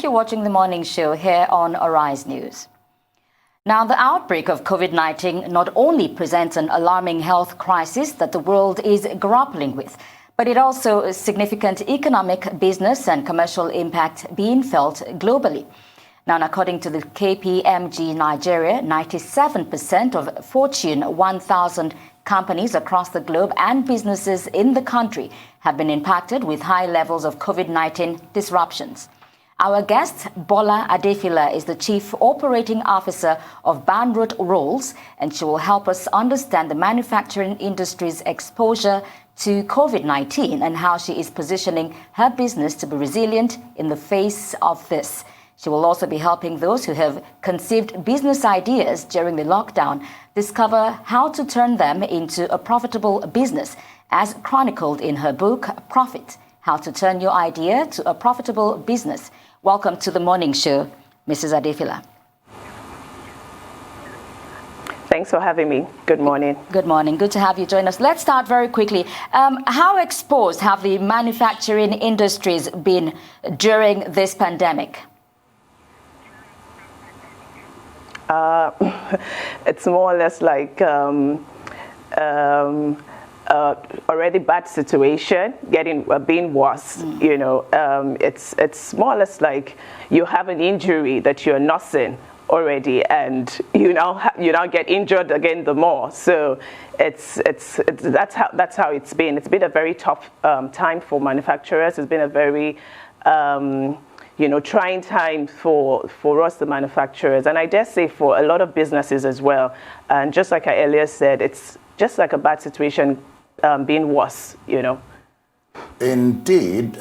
You're watching the morning show here on Arise News. Now, the outbreak of COVID-19 not only presents an alarming health crisis that the world is grappling with, but it also a significant economic, business and commercial impact being felt globally. Now, according to the KPMG Nigeria, 97% of Fortune 1000 companies across the globe and businesses in the country have been impacted with high levels of COVID-19 disruptions. Our guest, Bola Adefila, is the Chief Operating Officer of Banrut Rolls, and she will help us understand the manufacturing industry's exposure to COVID-19 and how she is positioning her business to be resilient in the face of this. She will also be helping those who have conceived business ideas during the lockdown discover how to turn them into a profitable business, as chronicled in her book, Profit: How to Turn Your Idea to a Profitable Business. Welcome to the morning show, Mrs. Adefila. Thanks for having me. Good morning. Good morning. Good to have you join us. Let's start very quickly. How exposed have the manufacturing industries been during this pandemic? It's more or less like already bad situation being worse. You know, it's more or less like you have an injury that you're nursing already, and you now get injured again the more. So that's how it's been. It's been a very tough time for manufacturers. It's been a very trying time for us, the manufacturers, and I dare say for a lot of businesses as well. And just like I earlier said, it's just like a bad situation being worse, Indeed,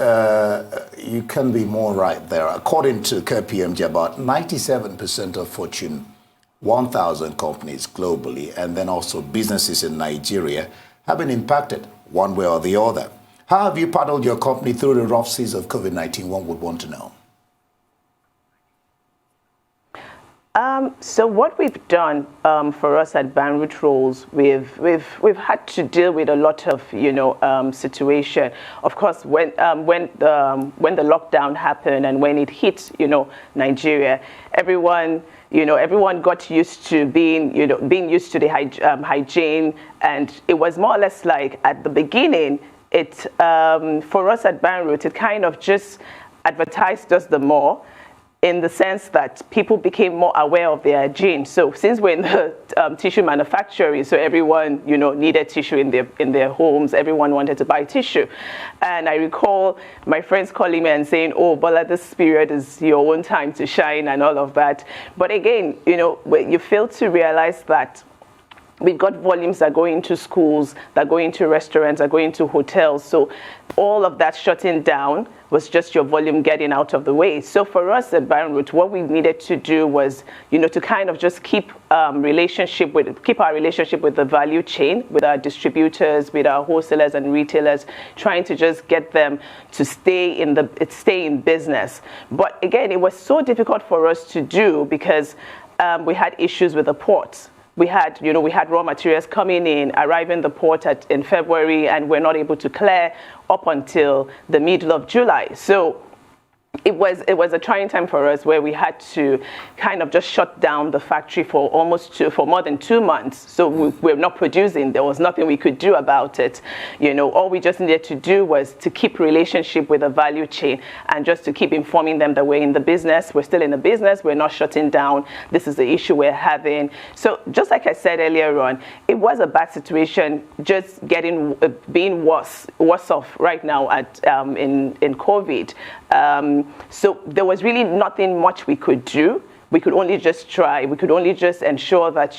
you can be more right there. According to KPMG, about 97% of Fortune 1000 companies globally, and then also businesses in Nigeria, have been impacted one way or the other. How have you paddled your company through the rough seas of COVID-19? One would want to know. So what we've done for us at Banrut Rolls, we've had to deal with a lot of situation. Of course, when the lockdown happened and when it hit Nigeria, everyone got used to being used to the hygiene, and it was more or less like at the beginning, for us at Banrut, it kind of just advertised us the more, in the sense that people became more aware of their hygiene. So since we're in the tissue manufacturing, so everyone needed tissue in their homes. Everyone wanted to buy tissue, and I recall my friends calling me and saying, "Oh, Bola, this period is your own time to shine," and all of that. But again, you fail to realize that we've got volumes that go into schools, that go into restaurants, that go into hotels. So all of that shutting down was just your volume getting out of the way. So for us at Banrut, what we needed to do was, to kind of just keep our relationship with the value chain, with our distributors, with our wholesalers and retailers, trying to just get them to stay in business. But again, it was so difficult for us to do because we had issues with the ports. We had raw materials coming in, arriving the port in February, and we're not able to clear up until the middle of July. So it was a trying time for us, where we had to kind of just shut down the factory for more than 2 months. So we're not producing. There was nothing we could do about it. All we just needed to do was to keep relationship with the value chain and just to keep informing them that we're in the business. We're still in the business. We're not shutting down. This is the issue we're having. So just like I said earlier on, it was a bad situation, just being worse off right now in COVID. So there was really nothing much we could do. We could only just try. We could only just ensure that,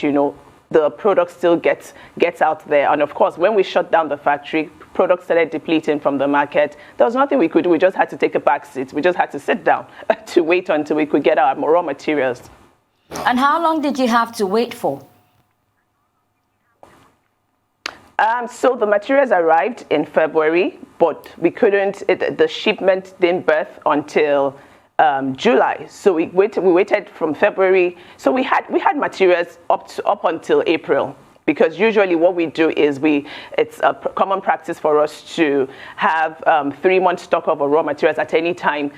the product still gets out there. And of course, when we shut down the factory, products started depleting from the market. There was nothing we could do. We just had to take a back seat. We just had to sit down to wait until we could get our raw materials. And how long did you have to wait for? So the materials arrived in February, but we couldn't. The shipment didn't birth until July. So we waited from February. So we had materials up until April. Because usually what we do is it's a common practice for us to have 3 months stock of raw materials at any time,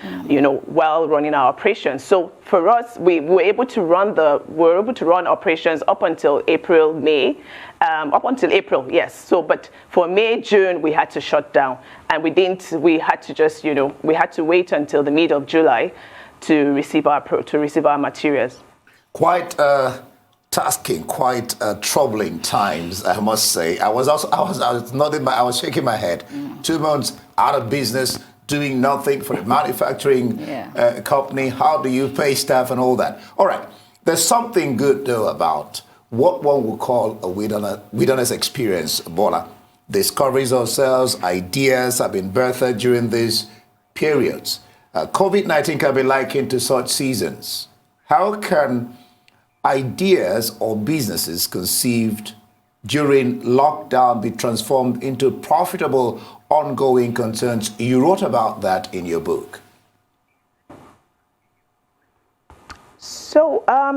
while running our operations. So for us, we were able to run operations up until April, May, yes. So, but for May, June, we had to shut down, and we had to wait until the middle of July to receive our materials. Quite tasking, quite troubling times, I must say. I was nodding, I was shaking my head. 2 months out of business, doing nothing for the manufacturing company. How do you pay staff and all that? All right. There's something good though about what one would call a wilderness experience, Bola. Discoveries ourselves, ideas have been birthed during these periods. COVID-19 can be likened to such seasons. How can ideas or businesses conceived during lockdown be transformed into profitable ongoing concerns? You wrote about that in your book.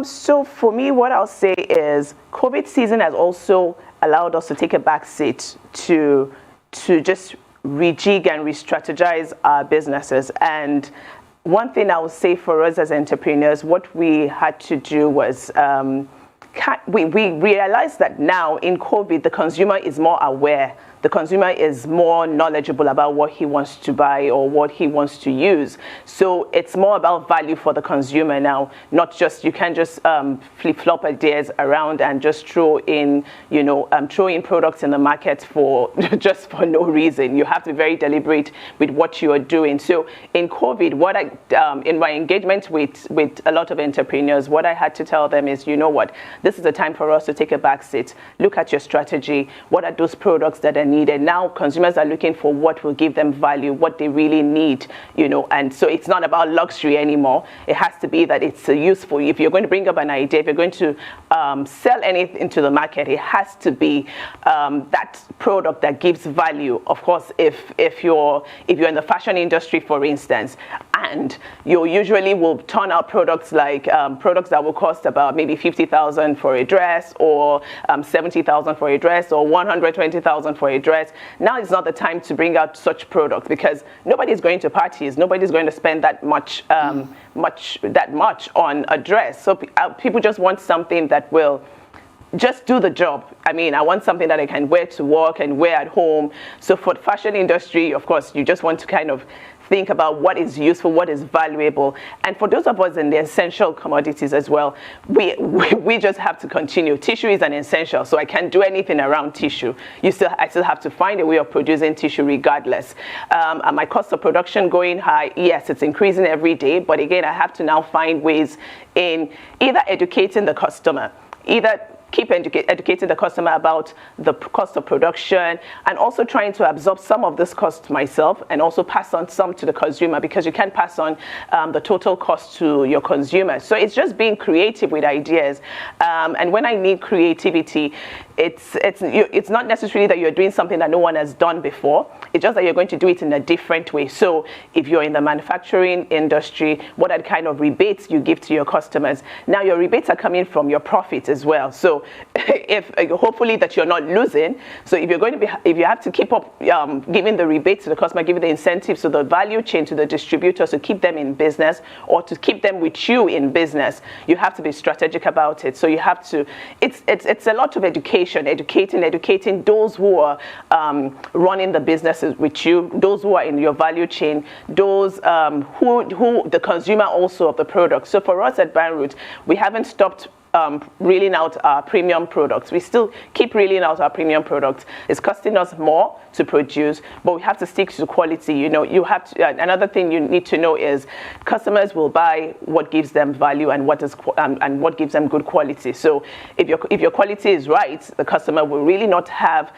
So for me, what I'll say is COVID season has also allowed us to take a back seat to just rejig and re-strategize our businesses. And one thing I would say for us as entrepreneurs, what we had to do was we realized that now in COVID, the consumer is more aware. The consumer is more knowledgeable about what he wants to buy or what he wants to use. So it's more about value for the consumer now, not just, you can't just flip-flop ideas around and just throw in products in the market for just for no reason. You have to be very deliberate with what you are doing. So in COVID, in my engagement with a lot of entrepreneurs, what I had to tell them is, this is a time for us to take a back seat. Look at your strategy. What are those products that are needed? Now consumers are looking for what will give them value, what they really need, and so it's not about luxury anymore. It has to be that it's useful. If you're going to bring up an idea, if you're going to sell anything to the market, it has to be that product that gives value. Of course, if you're in the fashion industry, for instance, and you usually will turn out products like products that will cost about maybe 50,000 for a dress, or 70,000 for a dress, or 120,000 for a dress. Now is not the time to bring out such products, because nobody's going to parties, nobody's going to spend that much on a dress. So people just want something that will just do the job. I mean, I want something that I can wear to work and wear at home. So for the fashion industry, of course, you just want to kind of think about what is useful, what is valuable. And for those of us in the essential commodities as well, we just have to continue. Tissue is an essential, so I can't do anything around tissue. I still have to find a way of producing tissue regardless. Are my cost of production going high? Yes, it's increasing every day, but again, I have to now find ways in either educating the customer, keep educating the customer about the cost of production, and also trying to absorb some of this cost myself and also pass on some to the consumer, because you can't pass on the total cost to your consumer. So it's just being creative with ideas. And when I need creativity, it's not necessarily that you're doing something that no one has done before. It's just that you're going to do it in a different way. So if you're in the manufacturing industry, what are the kind of rebates you give to your customers? Now your rebates are coming from your profit as well. So if hopefully that you're not losing. So if you have to keep up giving the rebates to the customer, giving the incentives to the value chain, to the distributors, to keep them in business or to keep them with you in business, you have to be strategic about it. So you have to. It's a lot of education, educating those who are running the businesses with you, those who are in your value chain, those who the consumer also of the product. So for us at Banrut, we haven't stopped reeling out our premium products. We still keep reeling out our premium products. It's costing us more to produce, but we have to stick to quality. You have to. Another thing you need to know is customers will buy what gives them value and what gives them good quality. So if your quality is right, the customer will really not have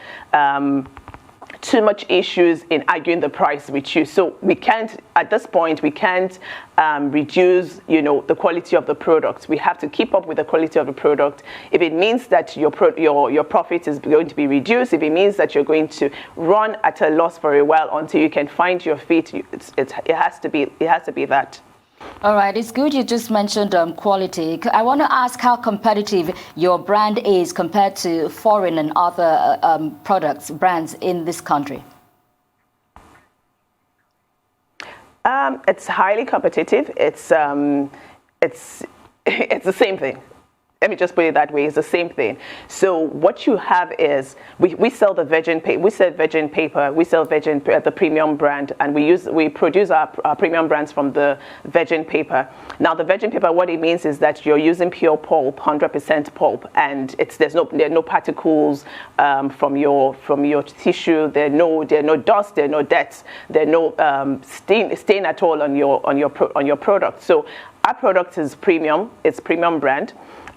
too much issues in arguing the price with you. So we can't, at this point, reduce, the quality of the product. We have to keep up with the quality of the product. If it means that your profit is going to be reduced, if it means that you're going to run at a loss for a while until you can find your feet, it has to be that. All right, it's good you just mentioned quality. I want to ask how competitive your brand is compared to foreign and other brands in this country. It's highly competitive. It's the same thing. Let me just put it that way. It's the same thing. So what you have is we sell the virgin paper. We sell virgin paper. We sell the premium brand, and we produce our premium brands from the virgin paper. Now the virgin paper, what it means is that you're using pure pulp, 100% pulp, and there are no particles from your tissue. There are no dust. There are no dirt. There are no stain at all on your product. So our product is premium. It's premium brand,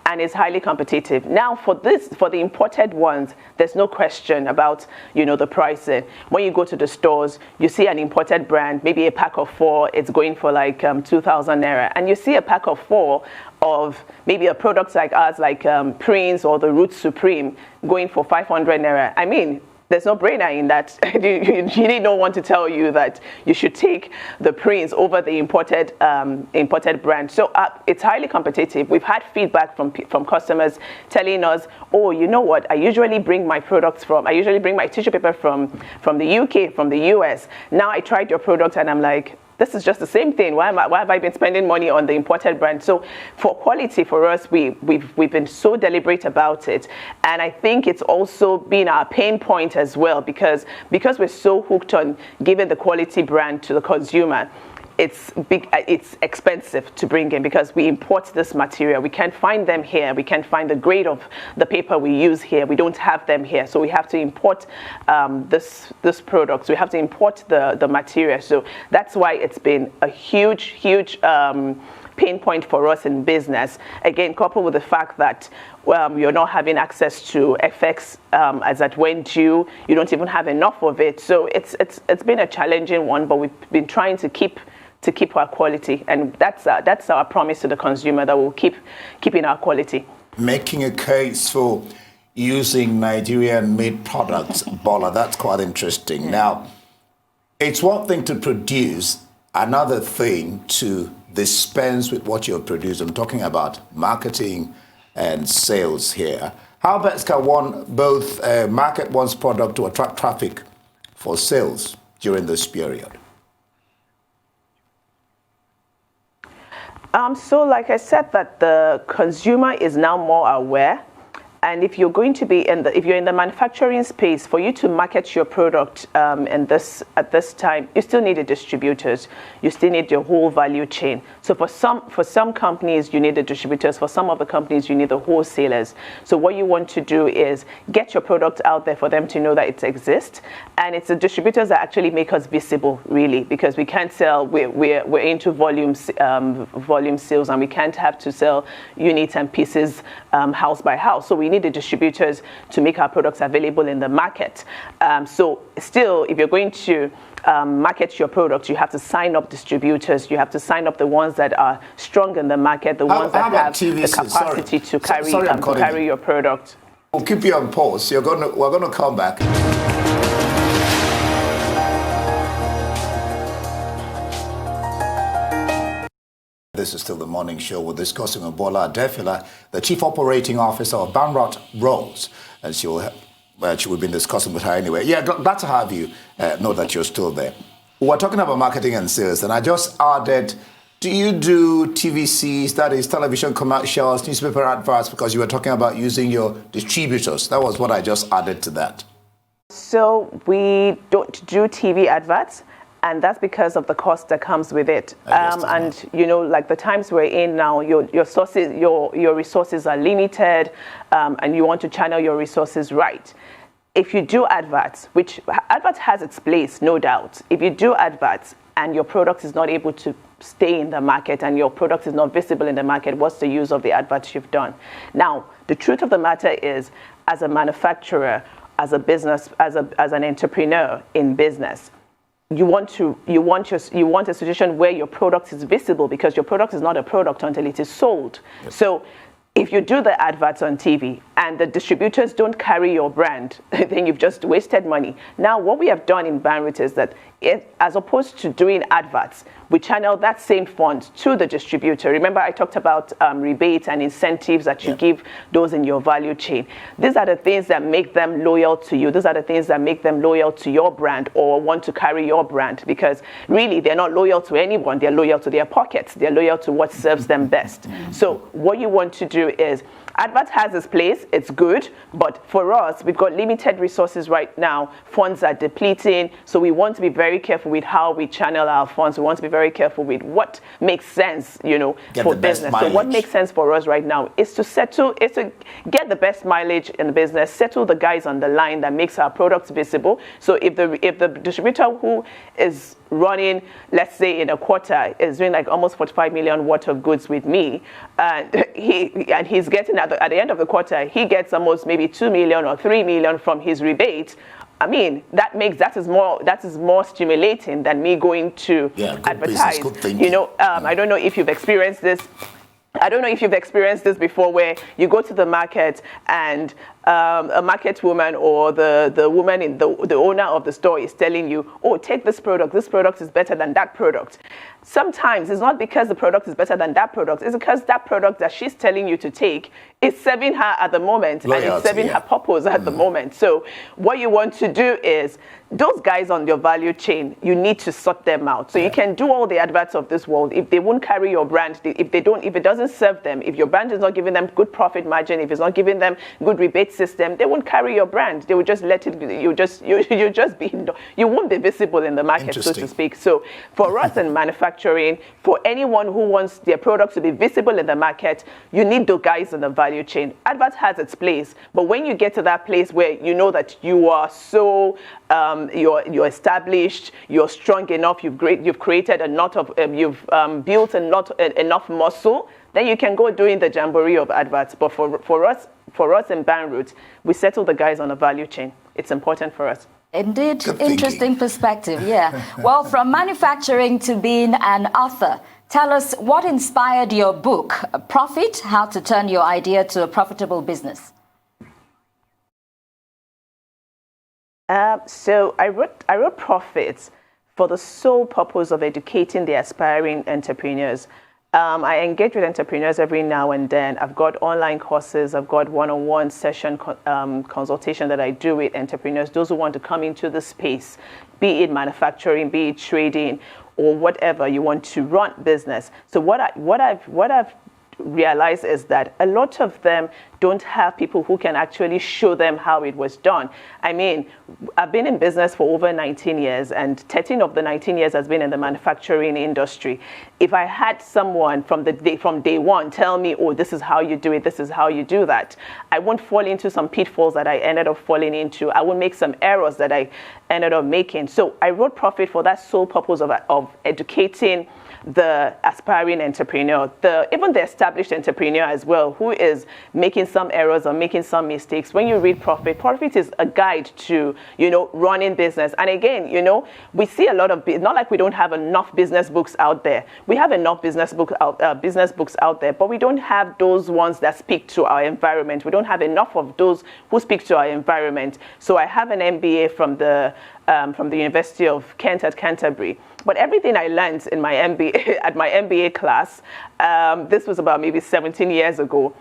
and it's highly competitive. Now for the imported ones, there's no question about, the pricing. When you go to the stores, you see an imported brand, maybe a pack of 4, it's going for like 2,000 naira. And you see a pack of 4 of maybe a product like ours, like Prince or the Root Supreme, going for 500 naira. I mean, there's no brainer in that. You need no one to tell you that you should take the Prince over the imported brand. So it's highly competitive. We've had feedback from customers telling us, oh, you know what? I usually bring my tissue paper from the UK, from the US. Now I tried your product and I'm like, this is just the same thing. Why have I been spending money on the imported brand? So for quality, for us, we've been so deliberate about it. And I think it's also been our pain point as well, because we're so hooked on giving the quality brand to the consumer. It's expensive to bring in because we import this material. We can't find them here. We can't find the grade of the paper we use here. We don't have them here. So we have to import this product. So we have to import the material. So that's why it's been a huge pain point for us in business. Again, coupled with the fact that you're not having access to FX as at when due. You don't even have enough of it. So it's been a challenging one, but we've been trying to keep our quality, and that's our promise to the consumer, that we'll keeping our quality. Making a case for using Nigerian-made products, Bola, that's quite interesting. Now, it's one thing to produce, another thing to dispense with what you're producing. I'm talking about marketing and sales here. How best can one both market one's product to attract traffic for sales during this period? So like I said, that the consumer is now more aware. And if you're going to be if you're in the manufacturing space, for you to market your product at this time, you still need the distributors. You still need your whole value chain. So for some companies, you need the distributors. For some of the companies, you need the wholesalers. So what you want to do is get your product out there for them to know that it exists. And it's the distributors that actually make us visible, really, because we can't sell. We're into volume sales, and we can't have to sell units and pieces house by house. So we need the distributors to make our products available in the market. So still, if you're going to market your product, you have to sign up distributors. You have to sign up the ones that are strong in the market, the ones that have the capacity to carry your product. We'll keep you on pause. We're going to come back. This is still the morning show. We're discussing with Bola Adefila, the Chief Operating Officer of Banrut Rolls. And we've been discussing with her anyway. Yeah, glad to have you. Know that you're still there. We're talking about marketing and sales, and I just added, do you do TVCs, that is television commercials, newspaper adverts, because you were talking about using your distributors? That was what I just added to that. So we don't do TV adverts. And that's because of the cost that comes with it. And like the times we're in now, your resources are limited, and you want to channel your resources right. If you do adverts, which adverts has its place, no doubt. If you do adverts and your product is not able to stay in the market and your product is not visible in the market, what's the use of the adverts you've done? Now, the truth of the matter is, as a manufacturer, as a business, as an entrepreneur in business, you want a situation where your product is visible, because your product is not a product until it is sold. Yes. So if you do the adverts on TV and the distributors don't carry your brand, then you've just wasted money. Now, what we have done in Banrut is that as opposed to doing adverts, we channel that same fund to the distributor. Remember, I talked about rebates and incentives that you give those in your value chain. These are the things that make them loyal to you. These are the things that make them loyal to your brand or want to carry your brand, because really they're not loyal to anyone. They're loyal to their pockets. They're loyal to what serves them best. So what you want to do is, advert has its place, it's good, but for us, we've got limited resources right now. Funds are depleting, so we want to be very careful with how we channel our funds. We want to be very careful with what makes sense, for business. So what makes sense for us right now is to get the best mileage in the business, settle the guys on the line that makes our products visible. So if the distributor who is running, let's say in a quarter, is doing like almost 45 million worth of goods with me, and he's getting at the end of the quarter, he gets almost maybe 2 million or 3 million from his rebate. I mean, that is more stimulating than me going to advertise. I don't know if you've experienced this. I don't know if you've experienced this before, where you go to the market and a market woman or the woman in the owner of the store is telling you, oh, take this product is better than that product. Sometimes it's not because the product is better than that product, it's because that product that she's telling you to take is serving her at the moment, and it's serving her purpose at the moment. So what you want to do is, those guys on your value chain, you need to sort them out. So you can do all the adverts of this world. If they won't carry your brand, if it doesn't serve them, if your brand is not giving them good profit margin, if it's not giving them good rebate system, they won't carry your brand. They will just let it. You won't be visible in the market, so to speak. So for us in manufacturing, for anyone who wants their products to be visible in the market, you need the guys in the value chain. Advert has its place, but when you get to that place where you know that you are so you're established, you're strong enough, you've created a lot of you've built enough muscle, then you can go doing the jamboree of adverts. But for us in Banrut, we settle the guys on the value chain. It's important for us. Indeed, interesting perspective, yeah. Well, from manufacturing to being an author, tell us what inspired your book, Profit: How to Turn Your Idea to a Profitable Business. So I wrote Profits for the sole purpose of educating the aspiring entrepreneurs. I engage with entrepreneurs every now and then. I've got online courses, I've got one-on-one session consultation that I do with entrepreneurs, those who want to come into the space, be it manufacturing, be it trading, or whatever you want to run business. So what I've realized is that a lot of them don't have people who can actually show them how it was done. I mean, I've been in business for over 19 years, and 13 of the 19 years has been in the manufacturing industry. If I had someone from day one tell me, oh, this is how you do it, this is how you do that, I won't fall into some pitfalls that I ended up falling into. I won't make some errors that I ended up making. So I wrote Profit for that sole purpose of educating the aspiring entrepreneur, even the established entrepreneur as well, who is making some errors or making some mistakes. When you read Profit is a guide to, running business. And again, we see a lot of, not like we don't have enough business books out there. We have enough business books out there, but we don't have those ones that speak to our environment. We don't have enough of those who speak to our environment. So I have an MBA from the University of Kent at Canterbury. But everything I learned in my MBA at my MBA class, this was about maybe 17 years ago,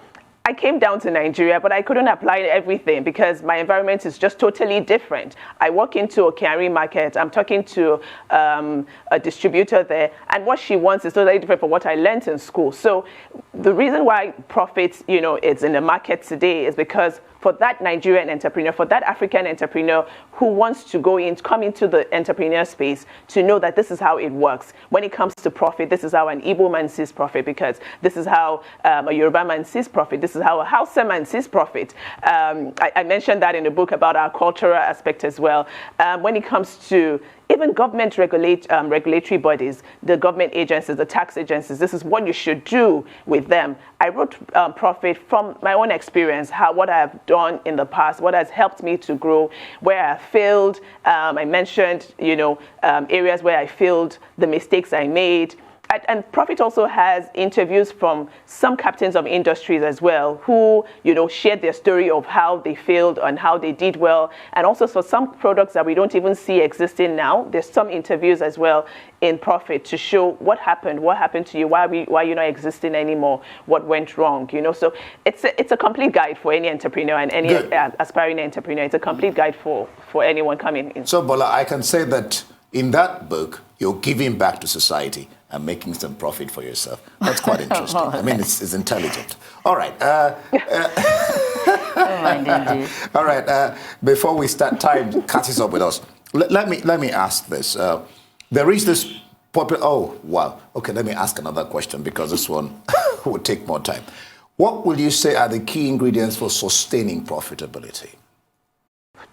I came down to Nigeria, but I couldn't apply everything because my environment is just totally different. I walk into a Kiari market, I'm talking to a distributor there, and what she wants is totally different from what I learned in school. So the reason why Profit, is in the market today is because for that Nigerian entrepreneur, for that African entrepreneur who wants to come into the entrepreneur space, to know that this is how it works. When it comes to profit, this is how an Igbo man sees profit, because this is how a Yoruba man sees profit. This is how a Hausa man sees profit. I mentioned that in the book about our cultural aspect as well. When it comes to even government regulatory bodies, the government agencies, the tax agencies, this is what you should do with them. I wrote Profit from my own experience, what I have done in the past, what has helped me to grow, where I failed. I mentioned, areas where I failed, the mistakes I made, and Profit also has interviews from some captains of industries as well, who, shared their story of how they failed and how they did well. And also for some products that we don't even see existing now, there's some interviews as well in Profit to show what happened to you, why you're not existing anymore, what went wrong, So it's a complete guide for any entrepreneur and any aspiring entrepreneur. It's a complete guide for anyone coming in. So Bola, I can say that in that book, you're giving back to society and making some profit for yourself. That's quite interesting. I mean, it's intelligent. All right. All right. Before we start, time catches up with us. Let me ask this. There is this popular. Oh wow. Okay. Let me ask another question because this one will take more time. What will you say are the key ingredients for sustaining profitability?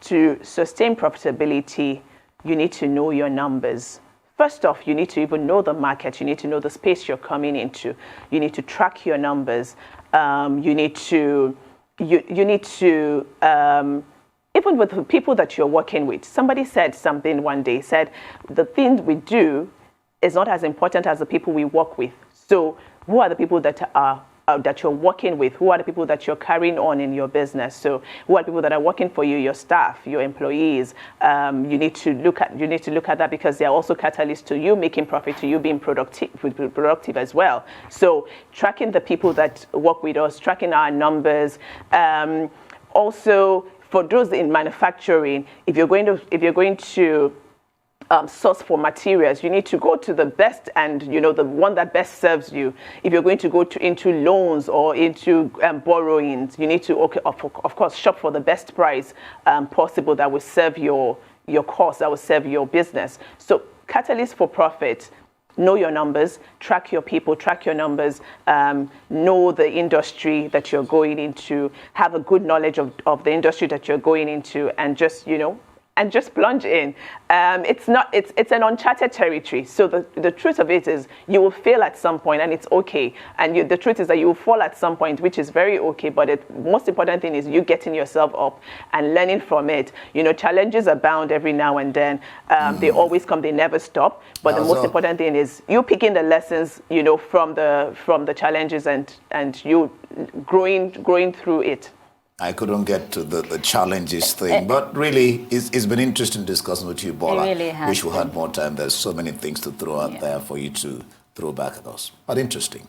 To sustain profitability, you need to know your numbers. First off, you need to even know the market. You need to know the space you're coming into. You need to track your numbers. You need to even with the people that you're working with. Somebody said something one day, said, the thing we do is not as important as the people we work with. So who are the people that you're working with? Who are the people that you're carrying on in your business? So who are the people that are working for you, your staff, your employees? You need to look at that because they are also catalysts to you making profit, to you being productive as well. So tracking the people that work with us, tracking our numbers. Also, for those in manufacturing, if you're going to source for materials, you need to go to the best and the one that best serves you. If you're going to go into loans or into borrowings, you need to of course shop for the best price possible that will serve your cost, that will serve your business. So catalyst for profit. Know your numbers, track your people, track your numbers, know the industry that you're going into, have a good knowledge of the industry that you're going into, and just plunge in. It's an uncharted territory. So the truth of it is you will fail at some point and it's okay. And the truth is that you will fall at some point, which is very okay. But the most important thing is you getting yourself up and learning from it. Challenges abound every now and then. They always come, they never stop. But the most important thing is you picking the lessons, from the challenges and you growing through it. I couldn't get to the challenges thing, but really, it's been interesting discussing with you, Bola. It really has. Wish we had more time. There's so many things to throw out there for you to throw back at us. But interesting.